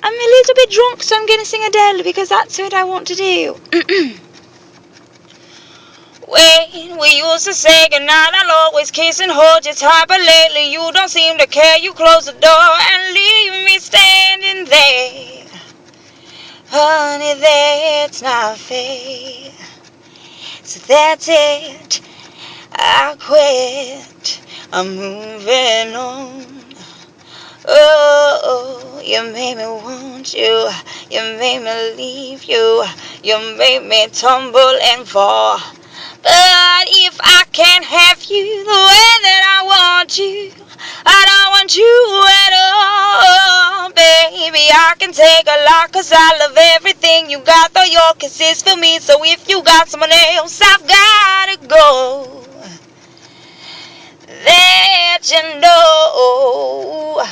I'm a little bit drunk, so I'm going to sing Adele because that's what I want to do. When we used to say goodnight, I'll always kiss and hold you tight, but lately you don't seem to care. You close the door and leave me standing there. Honey, that's not fair. So that's it, I quit. I'm moving on. Oh, you made me want you. You made me leave you. You made me tumble and fall. But if I can't have you the way that I want you, I don't want you at all. Baby, I can take a lot 'cause I love everything you got. Though your kiss is for me, so if you got someone else, I've gotta go. That you know.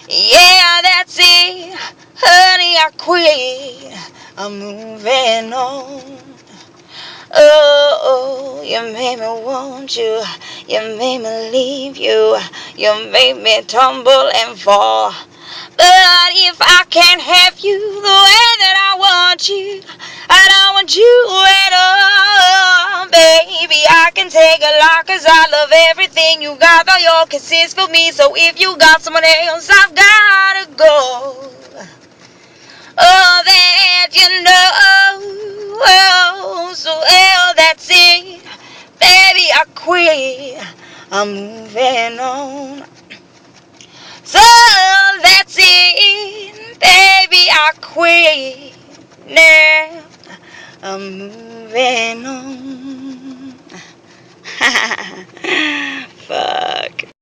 Yeah, that's it. Honey, I quit. I'm moving on. Oh, you made me want you. You made me leave you. You made me tumble and fall. But if I can't have you the way that I want you, I don't want you at all. Baby, I can take a lot 'cause I love everything you got. Though your kiss is for me, so if you got someone else, I've gotta go. Oh, that you know. Oh, so well, that's it. Baby, I quit. I'm moving on. So that's it. Baby, I quit. Now I'm moving on. Fuck.